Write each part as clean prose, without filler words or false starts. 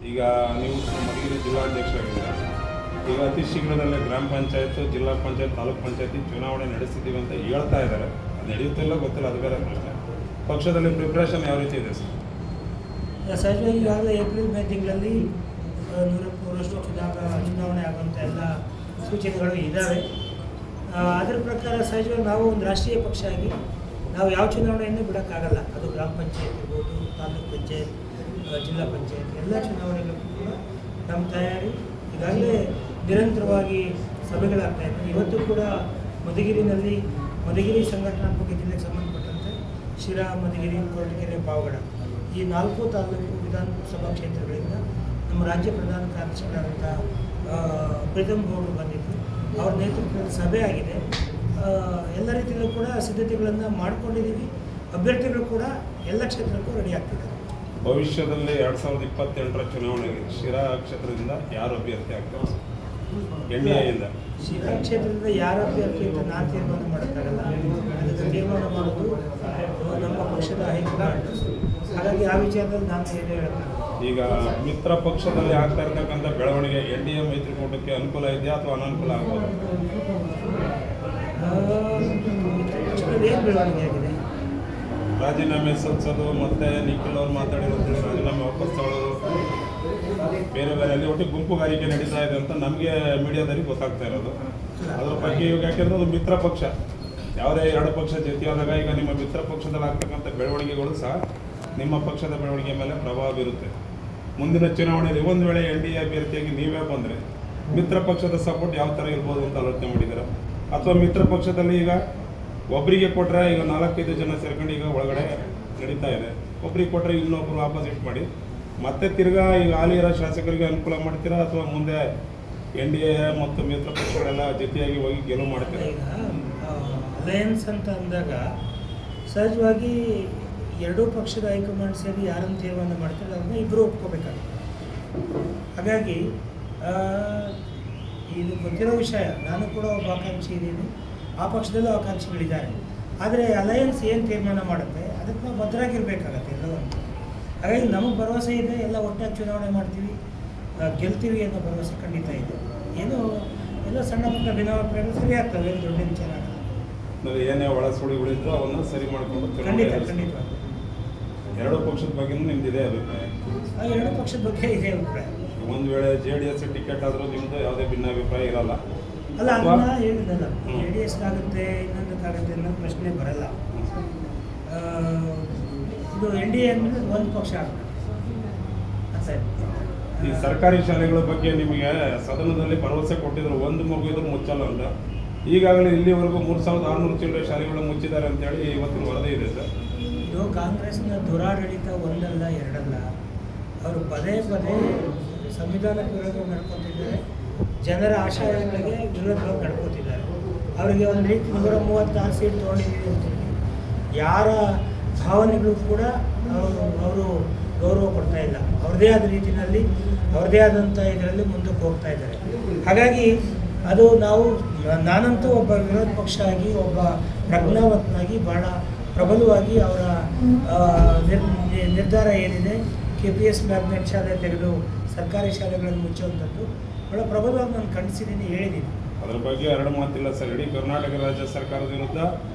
ಈಗ ನೀವು ಮಧುಗಿರಿ ಜಿಲ್ಲಾಧ್ಯಕ್ಷರಾಗಿದ್ದೀರಾ. ಈಗ ಅತಿ ಶೀಘ್ರದಲ್ಲೇ ಗ್ರಾಮ ಪಂಚಾಯತ್, ಜಿಲ್ಲಾ ಪಂಚಾಯತ್, ತಾಲೂಕು ಪಂಚಾಯತಿ ಚುನಾವಣೆ ನಡೆಸ್ತಿದ್ದೀವಿ ಅಂತ ಹೇಳ್ತಾ ಇದ್ದಾರೆ. ಅದು ನಡೆಯುತ್ತಿಲ್ಲ ಗೊತ್ತಿಲ್ಲ, ಅದು ಬೇರೆ ಪ್ರಶ್ನೆ. ಪಕ್ಷದಲ್ಲಿ ಪ್ರಿಪ್ರೇಷನ್ ಯಾವ ರೀತಿ ಇದೆ ಸರ್? ಸಹಜವಾಗಿ ಈಗಾಗಲೇ ಏಪ್ರಿಲ್-ಮೇ ತಿಂಗಳಲ್ಲಿ 100% ಚುನಾವಣೆ ಆಗುವಂಥ ಎಲ್ಲ ಸೂಚನೆಗಳು ಇದ್ದಾವೆ. ಅದರ ಪ್ರಕಾರ ಸಹಜವಾಗಿ ನಾವು ಒಂದು ರಾಷ್ಟ್ರೀಯ ಪಕ್ಷ ಆಗಿ ನಾವು ಯಾವ ಚುನಾವಣೆಯನ್ನು ಬಿಡೋಕ್ಕಾಗಲ್ಲ. ಅದು ಗ್ರಾಮ ಪಂಚಾಯತ್ ಇರ್ಬೋದು, ತಾಲೂಕು ಪಂಚಾಯತ್, ಜಿಲ್ಲಾ ಪಂಚಾಯತ್ ಎಲ್ಲ ಚುನಾವಣೆಗಳಿಗೂ ಕೂಡ ನಮ್ಮ ತಯಾರಿ ಈಗಾಗಲೇ ನಿರಂತರವಾಗಿ ಸಭೆಗಳಾಗ್ತಾಯಿದೆ. ಇವತ್ತು ಕೂಡ ಮಧುಗಿರಿನಲ್ಲಿ ಮಧುಗಿರಿ ಸಂಘಟನಾತ್ಮಕ ಜಿಲ್ಲೆಗೆ ಸಂಬಂಧಪಟ್ಟಂತೆ ಶಿರಾ, ಮಧುಗಿರಿ, ಕೊರಟಗೆರೆ, ಪಾವಗಡ ಈ 4 ತಾಲೂಕು ವಿಧಾನಸಭಾ ಕ್ಷೇತ್ರಗಳಿಂದ ನಮ್ಮ ರಾಜ್ಯ ಪ್ರಧಾನ ಕಾರ್ಯದರ್ಶಿಗಳಾದಂಥ ಪ್ರೀತಮ್ ಗೌಡರು ಬಂದಿದ್ದು, ಅವ್ರ ನೇತೃತ್ವದಲ್ಲಿ ಸಭೆ ಆಗಿದೆ. ಎಲ್ಲ ರೀತಿಯಲ್ಲೂ ಕೂಡ ಸಿದ್ಧತೆಗಳನ್ನು ಮಾಡಿಕೊಂಡಿದ್ದೀವಿ. ಅಭ್ಯರ್ಥಿಗಳು ಕೂಡ ಎಲ್ಲ ಕ್ಷೇತ್ರಕ್ಕೂ ರೆಡಿ ಆಗ್ತಿದ್ದಾರೆ. ಭವಿಷ್ಯದಲ್ಲಿ 2028ರ ಚುನಾವಣೆಗೆ ಶಿರಾ ಕ್ಷೇತ್ರದಿಂದ ಯಾರು ಅಭ್ಯರ್ಥಿ ಆಗ್ತಾರೆ? NDAಯಿಂದ ಶಿರಾ ಕ್ಷೇತ್ರದಿಂದ ಯಾರು ಅಭ್ಯರ್ಥಿ ಅಂತ ನಾನು ತೀರ್ಮಾನ ಮಾಡೋಕ್ಕಾಗಲ್ಲ. ಅದನ್ನು ತೀರ್ಮಾನ ಮಾಡೋದು ನಮ್ಮ ಪಕ್ಷದ ಹೈಕಮಾಂಡ್. ಹಾಗಾಗಿ ಆ ವಿಚಾರದಲ್ಲಿ ನಾನು ಏನು ಹೇಳೋಕ್ಕಾಗಲ್ಲ. ಈಗ ಮಿತ್ರ ಪಕ್ಷದಲ್ಲಿ ಆಗ್ತಾ ಇರ್ತಕ್ಕಂಥ ಬೆಳವಣಿಗೆ NDA ಮೈತ್ರಿಕೂಟಕ್ಕೆ ಅನುಕೂಲ ಇದೆಯಾ ಅಥವಾ ಅನಾನುಕೂಲ ಆಗ್ಬೋದು? ಪಕ್ಷದಲ್ಲಿ ಏನು ಬೆಳವಣಿಗೆ ಆಗಿದೆ? ರಾಜೀನಾಮೆ ಸಲ್ಲಿಸೋದು, ಮತ್ತೆ ನಿಖಿಲ್ ಅವ್ರು ಮಾತಾಡಿರೋದು ರಾಜೀನಾಮೆ ವಾಪಸ್ ತಗೊಳ್ಳೋದು, ಬೇರೆ ಬೇರೆ ಅಲ್ಲಿ ಒಟ್ಟಿಗೆ ಗುಂಪುಗಾರಿಕೆ ನಡೀತಾ ಇದೆ ಅಂತ ನಮಗೆ ಮೀಡಿಯಾದಲ್ಲಿ ಗೊತ್ತಾಗ್ತಾ ಇರೋದು. ಅದ್ರ ಬಗ್ಗೆ ಇವಾಗ ಯಾಕೆಂದ್ರೆ ಅದು ಮಿತ್ರ ಪಕ್ಷ, ಯಾವುದೇ ಎರಡು ಪಕ್ಷ ಜೊತೆಯಾದಾಗ ಈಗ ನಿಮ್ಮ ಮಿತ್ರ ಪಕ್ಷದಲ್ಲಿ ಆಗ್ತಕ್ಕಂಥ ಬೆಳವಣಿಗೆಗಳು ಸಹ ನಿಮ್ಮ ಪಕ್ಷದ ಬೆಳವಣಿಗೆ ಮೇಲೆ ಪ್ರಭಾವ ಬೀರುತ್ತೆ. ಮುಂದಿನ ಚುನಾವಣೆಯಲ್ಲಿ ಒಂದು ವೇಳೆ NDA ಅಭ್ಯರ್ಥಿಯಾಗಿ ನೀವೇ ಬಂದರೆ ಮಿತ್ರ ಪಕ್ಷದ ಸಪೋರ್ಟ್ ಯಾವ ಥರ ಇರ್ಬೋದು ಅಂತ ಆಲೋಚನೆ ಮಾಡಿದ್ದೀರಾ? ಅಥವಾ ಮಿತ್ರ ಪಕ್ಷದಲ್ಲಿ ಈಗ ಒಬ್ಬರಿಗೆ ಕೊಟ್ಟರೆ ಈಗ 4-5 ಜನ ಸೇರ್ಕೊಂಡು ಈಗ ಒಳಗಡೆ ನಡೀತಾ ಇದೆ, ಒಬ್ರಿಗೆ ಕೊಟ್ಟರೆ ಇನ್ನೊಬ್ಬರು ಆಪೋಸಿಟ್ ಮಾಡಿ ಮತ್ತೆ ತಿರ್ಗಾ ಈಗ ಹಾಲಿ ಇರೋ ಶಾಸಕರಿಗೆ ಅನುಕೂಲ ಮಾಡ್ತೀರಾ ಅಥವಾ ಮುಂದೆ NDA ಮತ್ತು ಮಿತ್ರ ಪಕ್ಷಗಳೆಲ್ಲ ಜೊತೆಯಾಗಿ ಹೋಗಿ ಗೆಲುವು ಮಾಡ್ತೀರಾ? ಈಗ ಅಲಯನ್ಸ್ ಅಂತ ಅಂದಾಗ ಸಹಜವಾಗಿ ಎರಡೂ ಪಕ್ಷದ ಹೈಕಮಾಂಡ್ ಸೇರಿ ಯಾರನ್ನು ತೀರ್ಮಾನ ಮಾಡ್ತಾರೆ ಅದನ್ನ ಇಬ್ಬರು ಒಪ್ಕೋಬೇಕಾಗುತ್ತೆ. ಹಾಗಾಗಿ ಇದು ಗೊತ್ತಿರೋ ವಿಷಯ. ನಾನು ಕೂಡ ಒಬ್ಬ ಆಕಾಂಕ್ಷಿ ಇದ್ದೀನಿ, ಆ ಪಕ್ಷದಲ್ಲೂ ಆಕಾಂಕ್ಷಿಗಳಿದ್ದಾರೆ. ಆದರೆ ಅಲಯನ್ಸ್ ಏನು ತೀರ್ಮಾನ ಮಾಡುತ್ತೆ ಅದಕ್ಕೆ ನಾವು ಭದ್ರಾಗಿರ್ಬೇಕಾಗತ್ತೆ ಎಲ್ಲವನ್ನು. ಹಾಗಾಗಿ ನಮಗೆ ಭರವಸೆ ಇದೆ, ಎಲ್ಲ ಒಟ್ಟಾಗಿ ಚುನಾವಣೆ ಮಾಡ್ತೀವಿ, ಗೆಲ್ತೀವಿ ಅನ್ನೋ ಭರವಸೆ ಖಂಡಿತ ಇದೆ. ಏನೋ ಎಲ್ಲ ಸಣ್ಣ ಪುಟ್ಟ ಭಿನ್ನಾಭಿಪ್ರಾಯಗಳು ಸರಿ ಆಗ್ತವೆ, ಏನು ದೊಡ್ಡ ವಿಚಾರ ಆಗಲ್ಲ. ಏನೇ ಒಳ ಸುಳಿಗಳಿದ್ರು ಅವನ್ನ ಸರಿ ಮಾಡಿಕೊಂಡು ಖಂಡಿತ ಎರಡು ಪಕ್ಷದ ಬಗ್ಗೆ ನಿಮ್ದಿದೆ ಅಭಿಪ್ರಾಯ? ಎರಡು ಪಕ್ಷದ ಬಗ್ಗೆ ಇದೆ ಅಭಿಪ್ರಾಯ. ಒಂದು ವೇಳೆ JDS ಟಿಕೆಟ್ ಆದರೂ ನಿಮ್ಮದು ಯಾವುದೇ ಭಿನ್ನಾಭಿಪ್ರಾಯ ಇರಲ್ಲ? ಅಲ್ಲ, ಅದನ್ನ ಹೇಳಿದಲ್ಲ, JDS ಆಗುತ್ತೆ ಇನ್ನೊಂದಕ್ಕಾಗುತ್ತೆ ಅನ್ನೋ ಪ್ರಶ್ನೆ ಬರಲ್ಲ. ಇದು NDA ಅಂದರೆ ಒಂದು ಪಕ್ಷ ಆಗುತ್ತೆ. ಈ ಸರ್ಕಾರಿ ಶಾಲೆಗಳ ಬಗ್ಗೆ ನಿಮಗೆ ಸದನದಲ್ಲಿ ಭರವಸೆ ಕೊಟ್ಟಿದ್ರು, ಒಂದು ಮಗು ಇದ್ರು ಮುಚ್ಚಲ್ಲ ಅಂತ. ಈಗಾಗಲೇ ಇಲ್ಲಿವರೆಗೂ 3600 ಚಿಲ್ಲರೆ ಶಾಲೆಗಳು ಮುಚ್ಚಿದ್ದಾರೆ ಅಂತೇಳಿ ಇವತ್ತಿನ ವರದಿ ಇದೆ ಸರ್. ಇದು ಕಾಂಗ್ರೆಸ್ನ ದುರಾಡಳಿತ ಒಂದಲ್ಲ ಎರಡಲ್ಲ. ಅವರು ಪದೇ ಪದೇ ಸಂವಿಧಾನಕ್ಕೆ ವಿರೋಧ ನಡ್ಕೊತಿದ್ದಾರೆ, ಜನರ ಆಶಯಗಳಿಗೆ ವಿರೋಧವಾಗಿ ನಡ್ಕೊತಿದ್ದಾರೆ. ಅವರಿಗೆ ಒಂದು ರೀತಿ 136 ಸೀಟ್ ತೊಗೊಂಡಿದ್ದೀವಿ ಅಂತೇಳಿ ಯಾರ ಭಾವನೆಗಳು ಕೂಡ ಅವರು ಗೌರವ ಕೊಡ್ತಾ ಇಲ್ಲ. ಅವ್ರದ್ದೇ ಆದ ರೀತಿಯಲ್ಲಿ ಅವ್ರದ್ದೇ ಆದಂಥ ಇದರಲ್ಲಿ ಮುಂದಕ್ಕೆ ಹೋಗ್ತಾ ಇದ್ದಾರೆ. ಹಾಗಾಗಿ ಅದು ನಾನಂತೂ ಒಬ್ಬ ವಿರೋಧ ಪಕ್ಷ ಆಗಿ, ಒಬ್ಬ ಪ್ರಜ್ಞಾವಂತನಾಗಿ, ಭಾಳ ಪ್ರಬಲವಾಗಿ ಅವರ ನಿರ್ಧಾರ ಏನಿದೆ KPS ಮ್ಯಾಗ್ನೆಟ್ ಶಾಲೆ ತೆಗೆದು ಸರ್ಕಾರಿ ಶಾಲೆಗಳನ್ನು ಮುಚ್ಚುವಂಥದ್ದು ಭಾಳ ಪ್ರಬಲವಾಗಿ ನಾನು ಖಂಡಿಸಿದ್ದೀನಿ, ಹೇಳಿದ್ದೀನಿ. ಅದರ ಬಗ್ಗೆ ಎರಡು ಮಾತಿಲ್ಲ ಸರ್. ಇಡೀ ಕರ್ನಾಟಕ ರಾಜ್ಯ ಸರ್ಕಾರದ ವಿರುದ್ಧ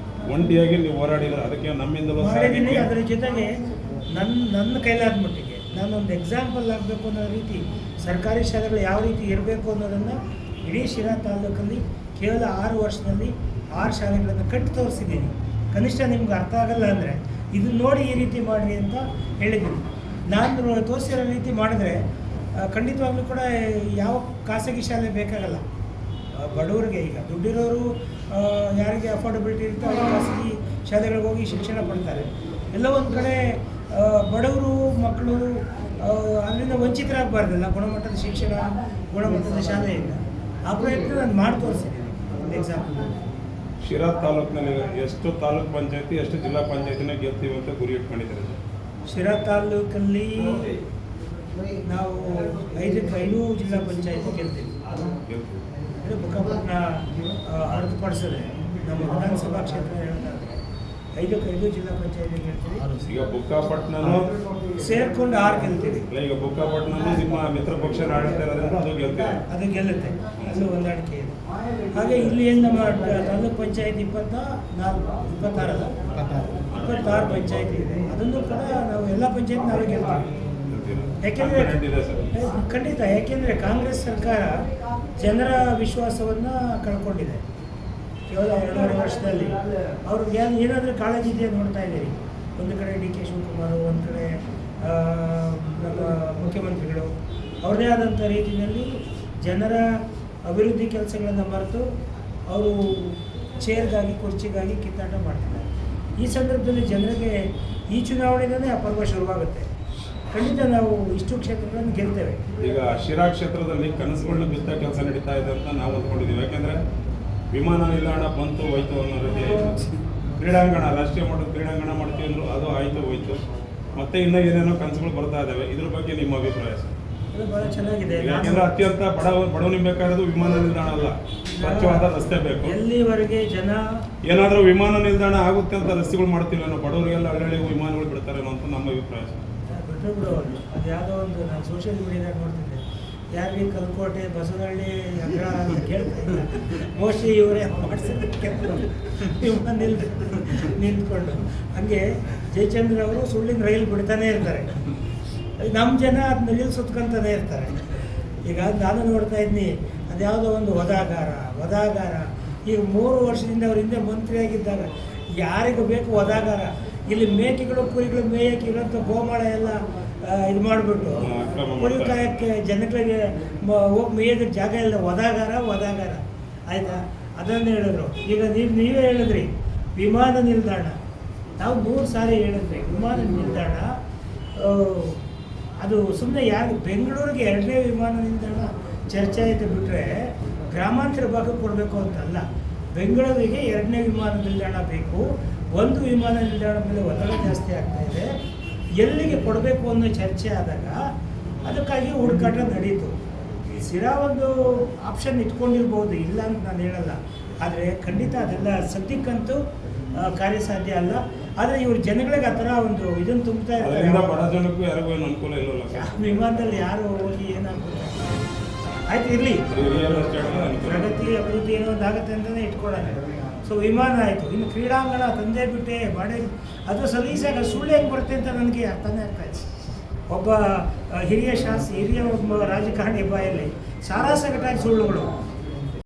ಒಂಟಿಯಾಗಿ ನೀವು ಹೋರಾಡಿದ್ರೆ ಅದಕ್ಕೆ ನಮ್ಮಿಂದಲೂ ಮಾಡಿದ್ದೀನಿ. ಅದರ ಜೊತೆಗೆ ನನ್ನ ಕೈಲಾದ ಮಟ್ಟಿಗೆ ನಾನೊಂದು ಎಕ್ಸಾಂಪಲ್ ಆಗಬೇಕು ಅನ್ನೋ ರೀತಿ ಸರ್ಕಾರಿ ಶಾಲೆಗಳು ಯಾವ ರೀತಿ ಇರಬೇಕು ಅನ್ನೋದನ್ನು ಇಡೀ ಶಿರಾ ತಾಲೂಕಲ್ಲಿ ಕೇವಲ 6 ವರ್ಷದಲ್ಲಿ 6 ಶಾಲೆಗಳನ್ನು ಕಟ್ಟಿ ತೋರಿಸಿದ್ದೀನಿ. ಕನಿಷ್ಠ ನಿಮ್ಗೆ ಅರ್ಥ ಆಗಲ್ಲ ಅಂದರೆ ಇದನ್ನು ನೋಡಿ ಈ ರೀತಿ ಮಾಡಿ ಅಂತ ಹೇಳಿದ್ದೀನಿ. ನಾನು ತೋರಿಸಿರೋ ರೀತಿ ಮಾಡಿದ್ರೆ ಖಂಡಿತವಾಗ್ಲೂ ಕೂಡ ಯಾವ ಖಾಸಗಿ ಶಾಲೆ ಬೇಕಾಗಲ್ಲ. ಬಡವರಿಗೆ ಈಗ ದುಡ್ಡಿರೋರು ಯಾರಿಗೆ ಅಫೋರ್ಡಬಿಲಿಟಿ ಇರುತ್ತೋ ಅವರು ಖಾಸಗಿ ಶಾಲೆಗಳಿಗೆ ಹೋಗಿ ಶಿಕ್ಷಣ ಪಡ್ತಾರೆ. ಎಲ್ಲ ಒಂದು ಕಡೆ ಬಡವರು ಮಕ್ಕಳು ಅದರಿಂದ ವಂಚಿತರಾಗಬಾರ್ದಲ್ಲ, ಗುಣಮಟ್ಟದ ಶಿಕ್ಷಣ, ಗುಣಮಟ್ಟದ ಶಾಲೆಯಿಂದ. ಆ ಪ್ರಯತ್ನ ನಾನು ಮಾಡಿ ತೋರಿಸಿದ್ದೀನಿ. ಒಂದು ಎಕ್ಸಾಂಪಲ್, ಶಿರಾ ತಾಲೂಕಿನಲ್ಲಿ ಎಷ್ಟು ತಾಲೂಕ್ ಪಂಚಾಯತಿ, ಎಷ್ಟು ಜಿಲ್ಲಾ ಪಂಚಾಯತಿನ ಗೆಲ್ತೀವಿ ಅಂತ ಗುರಿ ಇಟ್ಕೊಂಡಿದ್ದಾರೆ? ಶಿರಾ ತಾಲೂಕಲ್ಲಿ ನಾವು 5 ಜಿಲ್ಲಾ ಪಂಚಾಯತಿ ಗೆಲ್ತೀವಿ. ಅಂದರೆ ಮುಖಪಟ್ಟಣ ಹೊರತುಪಡಿಸಿದ್ರೆ ನಮ್ಮ ವಿಧಾನಸಭಾ ಕ್ಷೇತ್ರ ಹೇಳೋದಾದರೆ 5 ಜಿಲ್ಲಾ ಪಂಚಾಯತಿ ಗೆಲ್ತೀವಿ. ಈಗ ಬುಕ್ಕಾಪಟ್ಟಣನೂ ಸೇರ್ಕೊಂಡು 6 ಗೆಲ್ತೀವಿ. ಈಗ ಬುಕ್ಕಾಪಟ್ಟಣನೂ ನಿಮ್ಮ ಮಿತ್ರ ಪಕ್ಷ ಆಡಳಿತ ಇರೋದ್ರಿಂದ ಅದು ಗೆಲ್ತೀವಿ. ಅದು ಗೆಲ್ಲುತ್ತೆ, ಅಲ್ಲೂ ಹೊಂದಾಣಿಕೆ ಇದೆ. ಹಾಗೆ ಇಲ್ಲಿ ಏನು ನಮ್ಮ ತಾಲೂಕು ಪಂಚಾಯತ್ 26 ಪಂಚಾಯತಿ ಇದೆ. ಅದನ್ನು ಕೂಡ ನಾವು ಎಲ್ಲ ಪಂಚಾಯತ್ ನಾವೇ ಗೆಲ್ತೀವಿ. ಯಾಕೆಂದರೆ ಖಂಡಿತ, ಯಾಕೆಂದರೆ ಕಾಂಗ್ರೆಸ್ ಸರ್ಕಾರ ಜನರ ವಿಶ್ವಾಸವನ್ನು ಕಳ್ಕೊಂಡಿದೆ ಕೇವಲ 2.5 ವರ್ಷದಲ್ಲಿ. ಅವ್ರಿಗೆ ಏನಾದರೂ ಕಾಳಜಿ ಇದೆಯಾ ನೋಡ್ತಾ ಇದ್ದೀರಿ. ಒಂದು ಕಡೆ DK ಶಿವಕುಮಾರ್, ಒಂದು ಕಡೆ ನಮ್ಮ ಮುಖ್ಯಮಂತ್ರಿಗಳು ಅವ್ರದ್ದೇ ಆದಂಥ ರೀತಿಯಲ್ಲಿ ಜನರ ಅಭಿವೃದ್ಧಿ ಕೆಲಸಗಳನ್ನು ಮರೆತು ಅವರು ಚೇರ್ಗಾಗಿ ಕುರ್ಚಿಗಾಗಿ ಕಿತ್ತಾಟ ಮಾಡ್ತಿದ್ದಾರೆ. ಈ ಸಂದರ್ಭದಲ್ಲಿ ಜನರಿಗೆ ಈ ಚುನಾವಣೆಯಿಂದಲೇ ಆ ಪರ್ವ ಶುರುವಾಗುತ್ತೆ. ಖಂಡಿತ ನಾವು ಇಷ್ಟು ಕ್ಷೇತ್ರಗಳನ್ನು ಗೆಲ್ತೇವೆ. ಈಗ ಶಿರಾ ಕ್ಷೇತ್ರದಲ್ಲಿ ಕನಸುಗಳನ್ನ ಬಿತ್ತ ಕೆಲಸ ನಡೀತಾ ಇದೆ ಅಂತ ನಾವು ಅಂದ್ಕೊಂಡಿದ್ದೀವಿ. ಯಾಕೆಂದರೆ ವಿಮಾನ ನಿಲ್ದಾಣ ಬಂತು ಹೋಯ್ತು ಅನ್ನೋ ರೀತಿ ಆಯಿತು. ಕ್ರೀಡಾಂಗಣ, ರಾಷ್ಟ್ರೀಯ ಮಟ್ಟದ ಕ್ರೀಡಾಂಗಣ ಮಾಡ್ತೀವಿ ಅಂದರು, ಅದು ಆಯಿತು ಹೋಯ್ತು. ಮತ್ತೆ ಇನ್ನೂ ಏನೇನೋ ಕನಸುಗಳು ಬರ್ತಾ ಇದ್ದಾವೆ. ಇದ್ರ ಬಗ್ಗೆ ನಿಮ್ಮ ಅಭಿಪ್ರಾಯ ಸರ್? ಅದು ಭಾಳ ಚೆನ್ನಾಗಿದೆ. ಯಾಕೆಂದರೆ ಅತ್ಯಂತ ಬಡವನಿಗೆ ಬೇಕಾಗಿರೋದು ವಿಮಾನ ನಿಲ್ದಾಣ ಅಲ್ಲ, ಸ್ವಚ್ಛವಾದ ರಸ್ತೆ ಬೇಕು. ಎಲ್ಲಿವರೆಗೆ ಜನ ಏನಾದರೂ ವಿಮಾನ ನಿಲ್ದಾಣ ಆಗುತ್ತೆ ಅಂತ ರಸ್ತೆಗಳು ಮಾಡ್ತೀವಿ ಅನ್ನೋ, ಬಡವರಿಗೆಲ್ಲ ಹಳ್ಳಿ ವಿಮಾನಗಳು ಬಿಡ್ತಾರೇನೋ ಅಂತ ನಮ್ಮ ಅಭಿಪ್ರಾಯ ಸರ್. ಬಿಟ್ಟರು ಅದು ಯಾವುದೋ ಒಂದು ನಾನು ಸೋಷಿಯಲ್ ಮೀಡಿಯಾದಾಗ ನೋಡ್ತಿದ್ದೆ, ಯಾರಿಗೆ ಕಲ್ಕೋಟೆ, ಬಸವನಹಳ್ಳಿ, ಅಗ್ರಹಾರ ಅಂತ ಕೇಳ್ತಾ ಇಲ್ಲ. ಮೋಸ್ಟ್ಲಿ ಇವರೇ ಮಾಡಿಸೋದಕ್ಕೆ ವಿಮಾನ ನಿಂತ್ಕೊಂಡು. ಹಾಗೆ ಜಯಚಂದ್ರ ಅವರು ಸುಳ್ಳಿನ ರೈಲು ಬಿಡ್ತಾನೆ ಇರ್ತಾರೆ, ನಮ್ಮ ಜನ ಅದನ್ನ ನಿಲ್ ಸುತ್ಕೊಂತಾನೆ ಇರ್ತಾರೆ. ಈಗ ನಾನು ನೋಡ್ತಾ ಇದ್ದೀನಿ, ಅದ್ಯಾವುದೋ ಒಂದು ವದಾಗಾರ. ಈಗ 3 ವರ್ಷದಿಂದ ಅವ್ರ ಹಿಂದೆ ಮಂತ್ರಿಯಾಗಿದ್ದಾಗ ಯಾರಿಗೂ ಬೇಕು ವದಾಗಾರ. ಇಲ್ಲಿ ಮೇಕೆಗಳು ಕುರಿಗಳು ಮೇಯಕ್ಕೆ ಇರೋಂಥ ಗೋಮಾಳ ಎಲ್ಲ ಇದು ಮಾಡಿಬಿಟ್ಟು ಕುರಿ ಕಾಯಕ್ಕೆ ಜನಗಳಿಗೆ ಹೋಗಿ ಮೇಯೋದಕ್ಕೆ ಜಾಗ ಇಲ್ಲ. ವದಾಗಾರ ಆಯಿತಾ? ಅದನ್ನು ಹೇಳಿದ್ರು. ಈಗ ನೀವೇ ಹೇಳಿದ್ರಿ ವಿಮಾನ ನಿಲ್ದಾಣ. ನಾವು 3 ಸಾರಿ ಹೇಳಿದ್ವಿ ವಿಮಾನ ನಿಲ್ದಾಣ. ಅದು ಸುಮ್ಮನೆ ಯಾರು ಬೆಂಗಳೂರಿಗೆ 2ನೇ ವಿಮಾನ ನಿಲ್ದಾಣ ಚರ್ಚೆ ಆಯಿತು ಬಿಟ್ಟರೆ ಗ್ರಾಮಾಂತರ ಭಾಗಕ್ಕೆ ಕೊಡಬೇಕು ಅಂತಲ್ಲ. ಬೆಂಗಳೂರಿಗೆ 2ನೇ ವಿಮಾನ ನಿಲ್ದಾಣ ಬೇಕು. ಒಂದು ವಿಮಾನ ನಿಲ್ದಾಣ ಮೇಲೆ ಒತ್ತಡ ಜಾಸ್ತಿ ಆಗ್ತಾ ಇದೆ. ಎಲ್ಲಿಗೆ ಕೊಡಬೇಕು ಅನ್ನೋ ಚರ್ಚೆ ಆದಾಗ ಅದಕ್ಕಾಗಿ ಹುಡುಕಾಟ ನಡೀತು. ಈ ಸಿರಾ ಒಂದು ಆಪ್ಷನ್ ಇಟ್ಕೊಂಡಿರ್ಬೋದು, ಇಲ್ಲ ಅಂತ ನಾನು ಹೇಳಲ್ಲ. ಆದರೆ ಖಂಡಿತ ಅದೆಲ್ಲ ಸದ್ಯಕ್ಕಂತೂ ಕಾರ್ಯಸಾಧ್ಯ ಅಲ್ಲ. ಆದರೆ ಇವರು ಜನಗಳಿಗೆ ಆ ಥರ ಒಂದು ಇದನ್ನು ತುಂಬ್ತಾ ಇರ್ತಾರೆ. ಬಡ ಜನಕ್ಕೂ ಯಾರಿಗೂ ಏನು ಅನುಕೂಲ ಇಲ್ಲ. ವಿಮಾನದಲ್ಲಿ ಯಾರು ಹೋಗಿ ಏನಾಗ್ಬೋದು, ಆಯ್ತು ಇರಲಿ, ಪ್ರಗತಿ ಅಭಿವೃದ್ಧಿ ಏನೋ ಒಂದು ಆಗುತ್ತೆ ಅಂತಲೇ ಇಟ್ಕೊಳ್ಳೋಣ. ಸೊ ವಿಮಾನ ಆಯಿತು. ಇನ್ನು ಕ್ರೀಡಾಂಗಣ ತಂದೆ ಬಿಟ್ಟೆ ಮಾಡಿ ಅದು ಸಲೀಸಾಗ ಸುಳ್ಳು ಹೆಂಗೆ ಬರುತ್ತೆ ಅಂತ ನನಗೆ ಅರ್ಥನೇ ಆಗ್ತಾಯಿತ್ತು. ಒಬ್ಬ ಹಿರಿಯ ಒಬ್ಬ ರಾಜಕಾರಣಿ ಬಾಯಲ್ಲಿ ಸಾರಾಸಗಟಾಗಿ ಸುಳ್ಳುಗಳು.